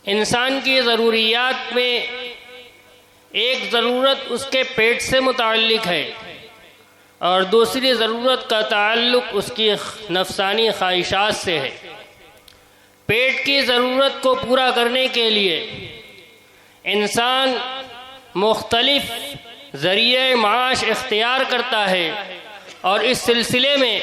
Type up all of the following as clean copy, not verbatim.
انسان کی ضروریات میں ایک ضرورت اس کے پیٹ سے متعلق ہے اور دوسری ضرورت کا تعلق اس کی نفسانی خواہشات سے ہے۔ پیٹ کی ضرورت کو پورا کرنے کے لیے انسان مختلف ذریعہ معاش اختیار کرتا ہے، اور اس سلسلے میں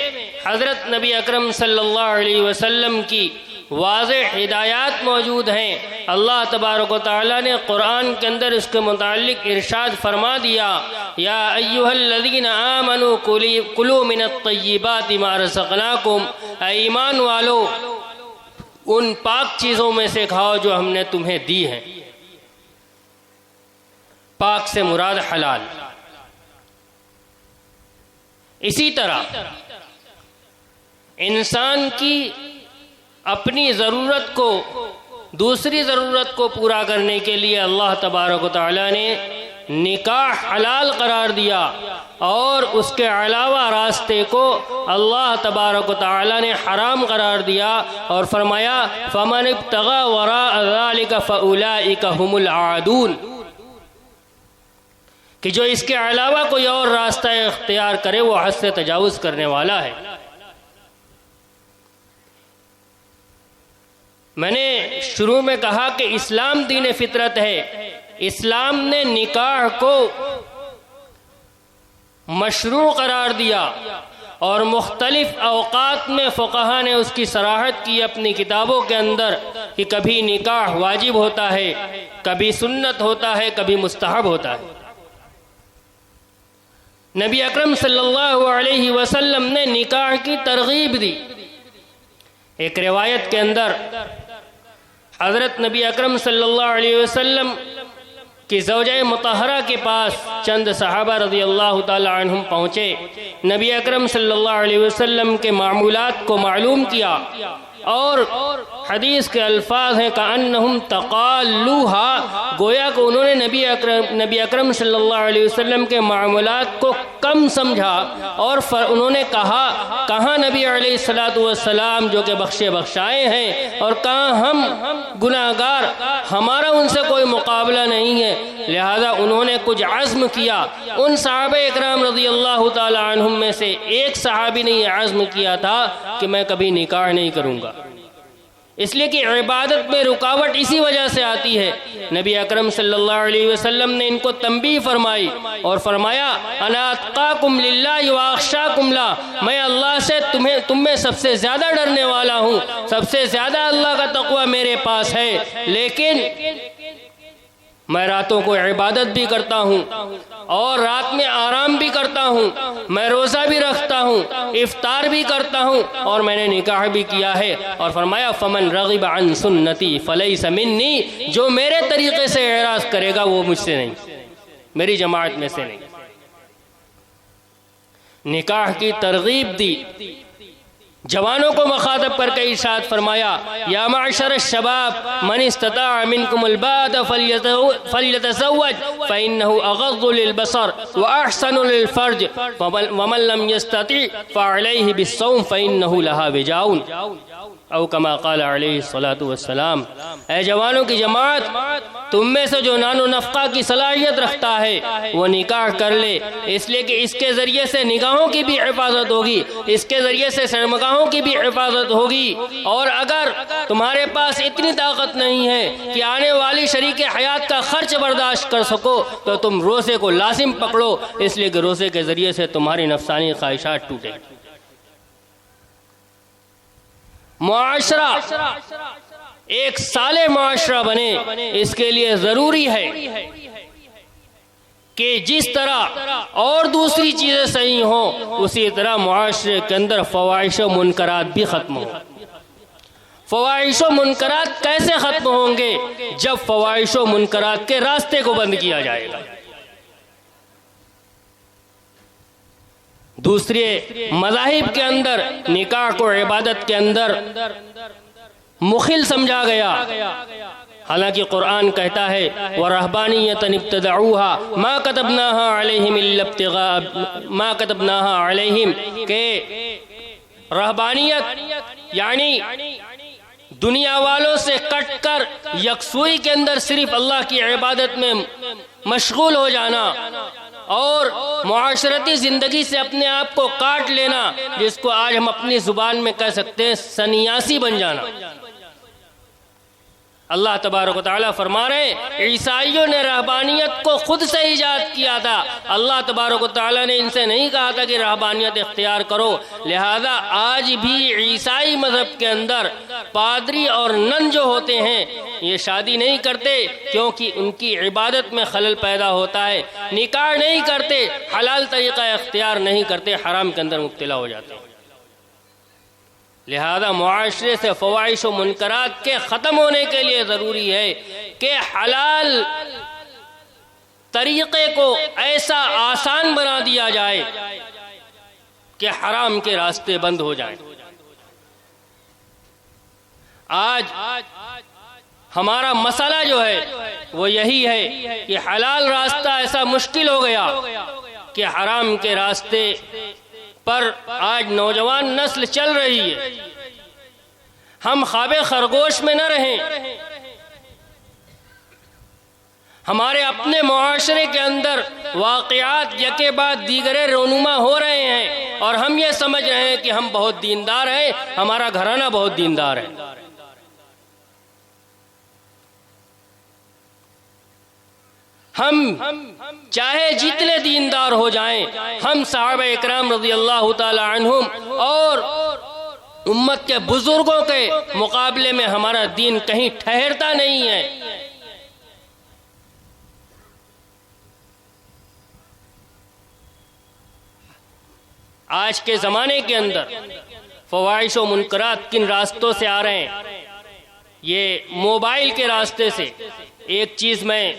حضرت نبی اکرم صلی اللہ علیہ وسلم کی واضح ہدایات موجود ہیں۔ اللہ تبارک و تعالیٰ نے قرآن کے اندر اس کے متعلق ارشاد فرما دیا، یا ایھا الذین آمنوا کلوا من الطیبات ما رزقناکم، اے ایمان والو ان پاک چیزوں میں سے کھاؤ جو ہم نے تمہیں دی ہیں۔ پاک سے مراد حلال۔ اسی طرح انسان کی اپنی ضرورت کو دوسری ضرورت کو پورا کرنے کے لیے اللہ تبارک و تعالیٰ نے نکاح حلال قرار دیا، اور اس کے علاوہ راستے کو اللہ تبارک و تعالیٰ نے حرام قرار دیا اور فرمایا فَمَنِ ابْتَغَى وَرَاءَ ذَلِكَ فَأُولَئِكَ هُمُ الْعَادُونَ، کہ جو اس کے علاوہ کوئی اور راستہ اختیار کرے وہ حد سے تجاوز کرنے والا ہے۔ میں نے شروع میں کہا کہ اسلام دین فطرت ہے۔ اسلام نے نکاح کو مشروع قرار دیا، اور مختلف اوقات میں فقہا نے اس کی صراحت کی اپنی کتابوں کے اندر کہ کبھی نکاح واجب ہوتا ہے، کبھی سنت ہوتا ہے، کبھی مستحب ہوتا ہے۔ نبی اکرم صلی اللہ علیہ وسلم نے نکاح کی ترغیب دی۔ ایک روایت کے اندر حضرت نبی اکرم صلی اللہ علیہ وسلم کی زوجہ مطہرہ کے پاس چند صحابہ رضی اللہ تعالی عنہم پہنچے، نبی اکرم صلی اللہ علیہ وسلم کے معمولات کو معلوم کیا، اور حدیث کے الفاظ ہیں کأنہم تقالوہا، گویا کہ انہوں نے نبی اکرم صلی اللہ علیہ وسلم کے معاملات کو کم سمجھا، اور انہوں نے کہا کہاں نبی علیہ السلام جو کہ بخشے بخشائے ہیں، اور کہاں ہم گناہگار، ہمارا ان سے کوئی مقابلہ نہیں ہے۔ لہذا انہوں نے کچھ عزم کیا۔ ان صحابہ اکرام رضی اللہ تعالی عنہم میں سے ایک صحابی نے یہ عزم کیا تھا کہ میں کبھی نکاح نہیں کروں گا، اس لیے کہ عبادت میں رکاوٹ اسی وجہ سے آتی ہے۔ نبی اکرم صلی اللہ علیہ وسلم نے ان کو تنبیہ فرمائی اور فرمایا انا اتقاکم للہ واخشاکم لا، میں اللہ سے تم میں سب سے زیادہ ڈرنے والا ہوں، سب سے زیادہ اللہ کا تقوی میرے پاس ہے، لیکن میں راتوں کو عبادت بھی کرتا ہوں اور رات میں آرام بھی کرتا ہوں، میں روزہ بھی رکھتا ہوں، افطار بھی کرتا ہوں، اور میں نے نکاح بھی کیا ہے۔ اور فرمایا فمن رغب عن سنتی فلیس منی، جو میرے طریقے سے اعراض کرے گا وہ مجھ سے نہیں، میری جماعت میں سے نہیں۔ نکاح کی ترغیب دی، جوانوں کو مخاطب کر کے ارشاد فرمایا یا معشر الشباب من استطاع منکم الباءۃ فلیتزوج فإنه اغض للبصر واحسن للفرج ومن لم يستطع فعليه بالصوم فإنه لها وجاء، او کما قال علیہ الصلاۃ والسلام۔ اے جوانوں کی جماعت، تم میں سے جو نان و نفقہ کی صلاحیت رکھتا ہے وہ نکاح کر لے، اس لیے کہ اس کے ذریعے سے نگاہوں کی بھی حفاظت ہوگی، اس کے ذریعے سے شرمگاہوں کی بھی حفاظت ہوگی، اور اگر تمہارے پاس اتنی طاقت نہیں ہے کہ آنے والی شریک حیات کا خرچ برداشت کر سکو تو تم روزے کو لازم پکڑو، اس لیے کہ روزے کے ذریعے سے تمہاری نفسانی خواہشات ٹوٹے۔ معاشرہ ایک صالح معاشرہ بنے، اس کے لیے ضروری ہے کہ جس طرح اور دوسری چیزیں صحیح ہوں اسی طرح معاشرے کے اندر فواحش و منکرات بھی ختم ہوں۔ فواحش و منکرات کیسے ختم ہوں گے؟ جب فواحش و منکرات کے راستے کو بند کیا جائے گا۔ دوسرے مذاہب کے اندر نکاح کو عبادت کے اندر مخل سمجھا گیا، حالانکہ قرآن کہتا ہے وَرَهْبَانِيَّةً ابْتَدَعُوهَا مَا كَتَبْنَاهَا عَلَيْهِمْ إِلَّا ابْتِغَاءَ مَا كَتَبْنَاهَا عَلَيْهِمْ، کہ رہبانیت یعنی دنیا والوں سے کٹ کر یکسوئی کے اندر صرف اللہ کی عبادت میں مشغول ہو جانا اور معاشرتی زندگی سے اپنے آپ کو کاٹ لینا، جس کو آج ہم اپنی زبان میں کہہ سکتے ہیں سنیاسی بن جانا۔ اللہ تبارک و تعالیٰ فرما رہے ہیں عیسائیوں نے رہبانیت کو خود سے ایجاد کیا تھا، اللہ تبارک و تعالیٰ نے ان سے نہیں کہا تھا کہ رہبانیت اختیار کرو۔ لہذا آج بھی عیسائی مذہب کے اندر پادری اور نن جو ہوتے ہیں یہ شادی نہیں کرتے کیونکہ ان کی عبادت میں خلل پیدا ہوتا ہے، نکاح نہیں کرتے، حلال طریقہ اختیار نہیں کرتے، حرام کے اندر مبتلا ہو جاتے ہیں۔ لہذا معاشرے سے فواحش و منکرات کے ختم ہونے کے لیے ضروری ہے کہ حلال طریقے کو ایسا آسان بنا دیا جائے کہ حرام کے راستے بند ہو جائیں۔ آج ہمارا مسئلہ جو ہے وہ یہی ہے کہ حلال راستہ ایسا مشکل ہو گیا کہ حرام کے راستے پر آج نوجوان نسل چل رہی ہے۔ ہم خواب خرگوش میں نہ رہیں، ہمارے اپنے معاشرے کے اندر واقعات یکے بعد دیگرے رونما ہو رہے ہیں اور ہم یہ سمجھ رہے ہیں کہ ہم بہت دیندار ہیں، ہمارا گھرانہ بہت دیندار ہے۔ ہم چاہے جتنے دیندار ہو جائیں، ہم صحابہ اکرام رضی اللہ تعالی عنہم اور امت کے بزرگوں کے مقابلے میں ہمارا دین کہیں ٹھہرتا نہیں ہے۔ آج کے زمانے کے اندر فواحش و منکرات کن راستوں سے آ رہے ہیں؟ یہ موبائل کے راستے سے۔ ایک چیز میں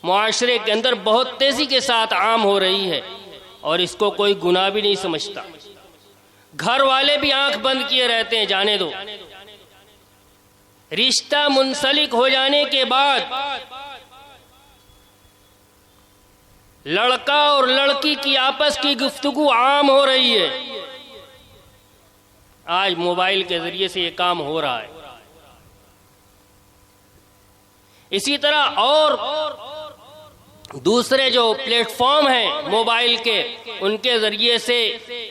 معاشرے کے اندر بہت تیزی کے ساتھ عام ہو رہی ہے اور اس کو کوئی گناہ بھی نہیں سمجھتا، گھر والے بھی آنکھ بند کیے رہتے ہیں، جانے دو۔ رشتہ منسلک ہو جانے کے بعد لڑکا اور لڑکی کی آپس کی گفتگو عام ہو رہی ہے۔ آج موبائل کے ذریعے سے یہ کام ہو رہا ہے۔ اسی طرح اور دوسرے جو پلیٹ فارم ہیں موبائل کے، ان کے ذریعے سے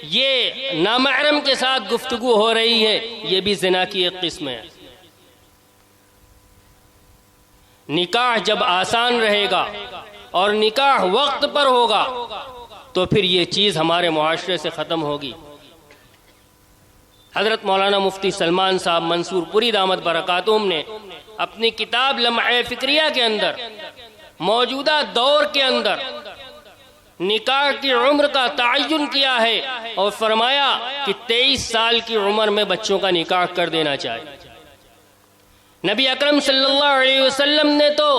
یہ نامحرم کے ساتھ گفتگو ہو رہی ہے، یہ بھی زنا کی ایک قسم ہے۔ نکاح جب آسان رہے گا اور نکاح وقت پر ہوگا تو پھر یہ چیز ہمارے معاشرے سے ختم ہوگی۔ حضرت مولانا مفتی سلمان صاحب منصور پوری دامت برکاتہم نے اپنی کتاب لمحہ فکریہ کے اندر موجودہ دور کے اندر نکاح کی عمر کا تعین کیا ہے اور فرمایا کہ 23 سال کی عمر میں بچوں کا نکاح کر دینا چاہیے۔ نبی اکرم صلی اللہ علیہ وسلم نے تو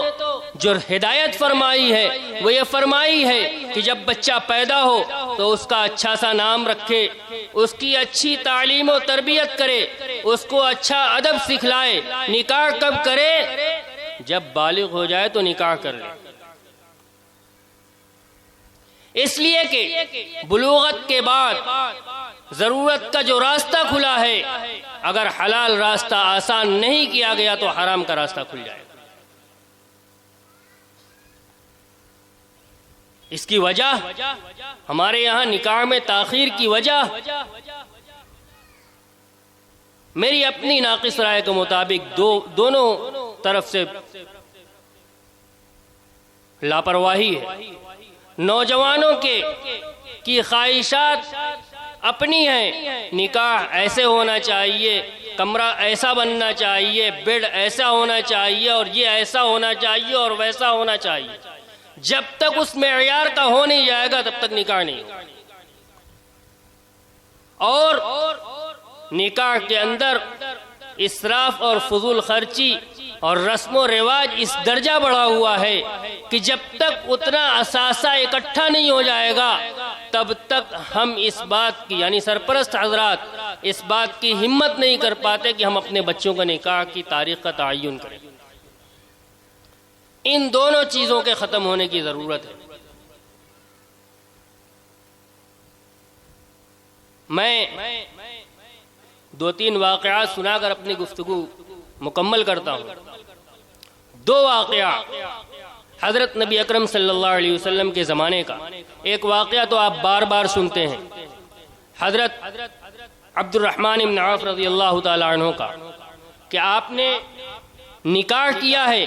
جو ہدایت فرمائی ہے وہ یہ فرمائی ہے کہ جب بچہ پیدا ہو تو اس کا اچھا سا نام رکھے، اس کی اچھی تعلیم و تربیت کرے، اس کو اچھا ادب سکھلائے۔ نکاح کب کرے؟ جب بالغ ہو جائے تو نکاح کر لے، اس لیے کہ بلوغت کے بعد ضرورت کا جو راستہ کھلا ہے، اگر حلال راستہ آسان نہیں کیا گیا تو حرام کا راستہ کھل جائے گا۔ اس کی وجہ ہمارے یہاں نکاح میں تاخیر کی وجہ میری اپنی ناقص رائے کے مطابق دونوں طرف سے لاپرواہی ہے۔ نوجوانوں کی خواہشات اپنی ہیں، نکاح ایسے ہونا چاہیے، کمرہ ایسا بننا چاہیے، بیڈ ایسا ہونا چاہیے اور یہ ایسا ہونا چاہیے اور ویسا ہونا چاہیے۔ جب تک اس معیار کا ہو نہیں جائے گا تب تک نکاح نہیں۔ اور نکاح کے اندر اسراف اور فضول خرچی اور رسم و رواج اس درجہ بڑھا ہوا ہے کہ جب تک اتنا اثاثہ اکٹھا نہیں ہو جائے گا تب تک ہم اس بات کی یعنی سرپرست حضرات اس بات کی ہمت نہیں کر پاتے کہ ہم اپنے بچوں کا نکاح کی تاریخ کا تعین کریں۔ ان دونوں چیزوں کے ختم ہونے کی ضرورت ہے۔ 2-3 واقعات سنا کر اپنی گفتگو مکمل کرتا ہوں۔ 2 واقعات حضرت نبی اکرم صلی اللہ علیہ وسلم کے زمانے کا۔ ایک واقعہ تو آپ بار بار سنتے ہیں، حضرت عبد الرحمن بن عوف رضی اللہ تعالیٰ عنہ کا، کہ آپ نے نکاح کیا ہے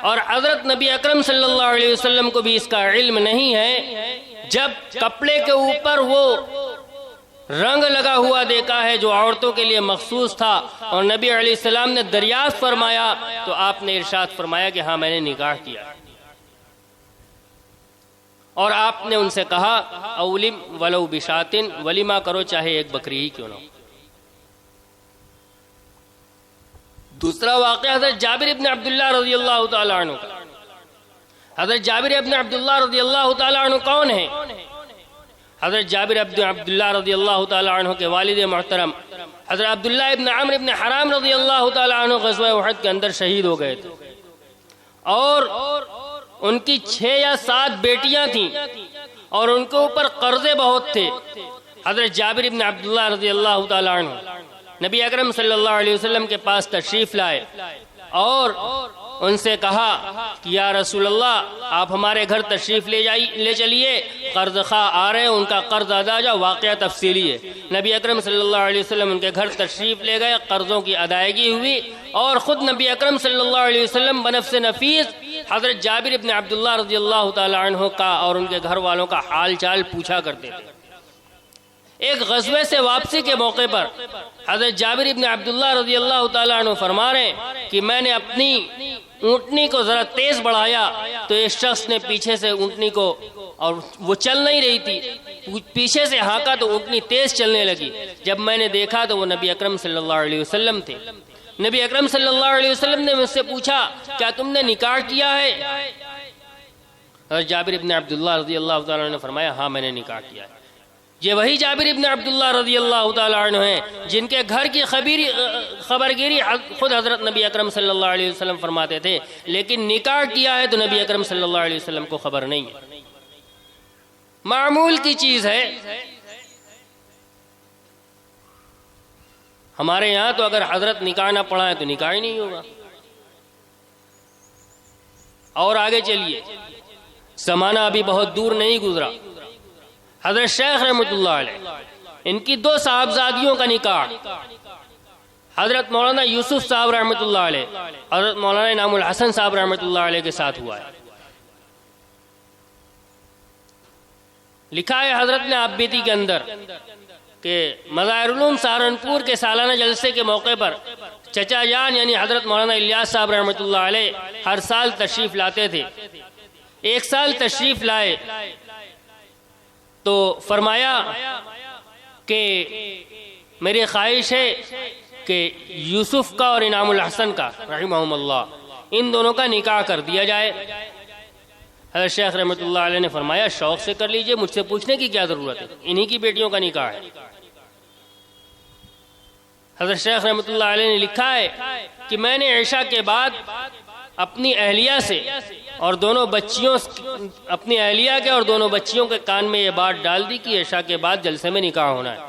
اور حضرت نبی اکرم صلی اللہ علیہ وسلم کو بھی اس کا علم نہیں ہے۔ جب کپڑے کے اوپر وہ رنگ لگا ہوا دیکھا ہے جو عورتوں کے لیے مخصوص تھا، اور نبی علیہ السلام نے دریافت فرمایا تو آپ نے ارشاد فرمایا کہ ہاں میں نے نکاح کیا، اور آپ نے ان سے کہا اولم ولو بشاتن، ولیمہ کرو چاہے ایک بکری ہی کیوں نہ ہو۔ دوسرا واقعہ حضرت جابر بن عبداللہ رضی اللہ تعالیٰ عنہ کا۔ حضرت جابر بن عبداللہ رضی اللہ تعالیٰ عنہ کون ہیں؟ حضرت جابر بن عبداللہ رضی اللہ تعالیٰ عنہ کے والد محترم حضرت عبداللہ ابن عمرو ابن حرام رضی اللہ تعالیٰ عنہ غزوہ احد کے اندر شہید ہو گئے تھے، اور ان کی 6 یا 7 بیٹیاں تھیں، اور ان کے اوپر قرضے بہت تھے۔ حضرت جابر ابن عبداللہ رضی اللہ تعالیٰ عنہ نبی اکرم صلی اللہ علیہ وسلم کے پاس تشریف لائے اور ان سے کہا کہ یا رسول اللہ آپ ہمارے گھر تشریف لے چلیے، قرض خواہ آ رہے ہیں، ان کا قرض ادا جا۔ واقعہ تفصیلی ہے۔ نبی اکرم صلی اللہ علیہ وسلم ان کے گھر تشریف لے گئے، قرضوں کی ادائیگی ہوئی، اور خود نبی اکرم صلی اللہ علیہ وسلم بنفس نفیس حضرت جابر ابن عبداللہ رضی اللہ تعالی عنہ کا اور ان کے گھر والوں کا حال چال پوچھا کرتے تھے۔ ایک غزوے سے واپسی کے موقع پر حضرت جابر ابن عبداللہ رضی اللہ تعالیٰ عنہ فرما رہے ہیں کہ میں نے اپنی اونٹنی کو ذرا تیز بڑھایا تو ایک شخص نے پیچھے سے اونٹنی کو، اور وہ چل نہیں رہی تھی، پیچھے سے ہانکا تو اونٹنی تیز چلنے لگی۔ جب میں نے دیکھا تو وہ نبی اکرم صلی اللہ علیہ وسلم تھے۔ نبی اکرم صلی اللہ علیہ وسلم نے مجھ سے پوچھا کیا تم نے نکاح کیا ہے؟ حضرت جابر ابن عبداللہ رضی اللہ تعالیٰ عنہ نے فرمایا ہاں میں نے نکاح کیا ہے۔ یہ وہی جابر ابن عبداللہ رضی اللہ تعالیٰ عنہ ہیں جن کے گھر کی خبرگیری خود حضرت نبی اکرم صلی اللہ علیہ وسلم فرماتے تھے، لیکن نکاح کیا ہے تو نبی اکرم صلی اللہ علیہ وسلم کو خبر نہیں ہے۔ معمول کی چیز ہے۔ ہمارے یہاں تو اگر حضرت نکاح نہ پڑھائیں تو نکاح ہی نہیں ہوگا۔ اور آگے چلیے، زمانہ ابھی بہت دور نہیں گزرا، حضرت شیخ رحمۃ اللہ علیہ ان کی 2 صاحبزادیوں کا نکاح حضرت مولانا یوسف صاحب رحمۃ اللہ علیہ حضرت مولانا انعام الحسن صاحب رحمۃ اللہ علیہ کے ساتھ ہوا ہے۔ لکھا ہے حضرت نے آپ بیتی کے اندر کہ مظاہر علوم سہارنپور کے سالانہ جلسے کے موقع پر چچا جان یعنی حضرت مولانا الیاس صاحب رحمۃ اللہ علیہ ہر سال تشریف لاتے تھے۔ ایک سال تشریف لائے تو فرمایا کہ میری خواہش ہے کہ یوسف کا اور انعام الحسن کا رحمہم اللہ ان دونوں کا نکاح کر دیا جائے۔ حضرت شیخ رحمۃ اللہ علیہ نے فرمایا شوق سے کر لیجئے، مجھ سے پوچھنے کی کیا ضرورت ہے، انہی کی بیٹیوں کا نکاح ہے۔ حضرت شیخ رحمۃ اللہ علیہ نے لکھا ہے کہ میں نے عشاء کے بعد اپنی اہلیہ سے اور دونوں بچیوں اپنی اہلیہ کے اور دونوں بچیوں کے کان میں یہ بات ڈال دی کہ عشاء کے بعد جلسے میں نکاح ہونا ہے۔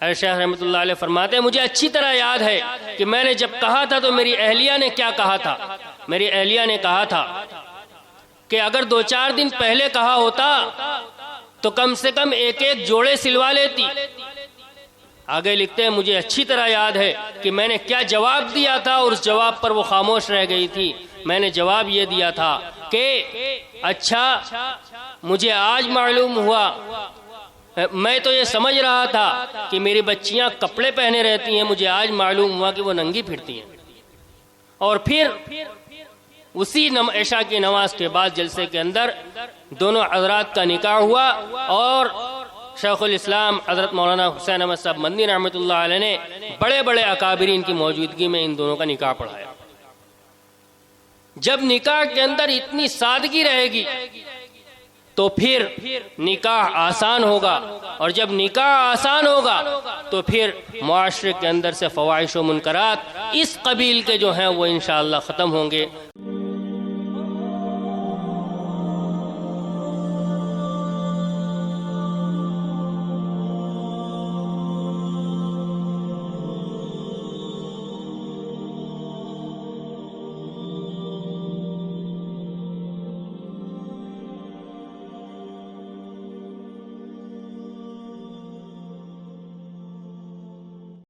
حضرت شیخ رحمۃ اللہ علیہ فرماتے ہیں مجھے اچھی طرح یاد ہے کہ میں نے جب کہا تھا تو میری اہلیہ نے کیا کہا تھا۔ میری اہلیہ نے کہا تھا کہ اگر 2-4 دن پہلے کہا ہوتا تو کم سے کم 1 جوڑے سلوا لیتی۔ آگے لکھتے ہیں مجھے اچھی طرح یاد ہے کہ میں نے کیا جواب دیا تھا اور اس جواب پر وہ خاموش رہ گئی تھی۔ میں نے جواب یہ دیا تھا کہ اچھا مجھے آج معلوم ہوا، میں تو یہ سمجھ رہا تھا کہ میری بچیاں کپڑے پہنے رہتی ہیں، مجھے آج معلوم ہوا کہ وہ ننگی پھرتی ہیں۔ اور پھر اسی عشاء کی نماز کے بعد جلسے کے اندر دونوں حضرات کا نکاح ہوا، اور شیخ الاسلام حضرت مولانا حسین احمد صاحب مدنی رحمۃ اللہ علیہ نے بڑے بڑے اکابرین کی موجودگی میں ان دونوں کا نکاح پڑھایا۔ جب نکاح کے اندر اتنی سادگی رہے گی تو پھر نکاح آسان ہوگا، اور جب نکاح آسان ہوگا تو پھر معاشرے کے اندر سے فواحش و منکرات اس قبیل کے جو ہیں وہ انشاءاللہ ختم ہوں گے۔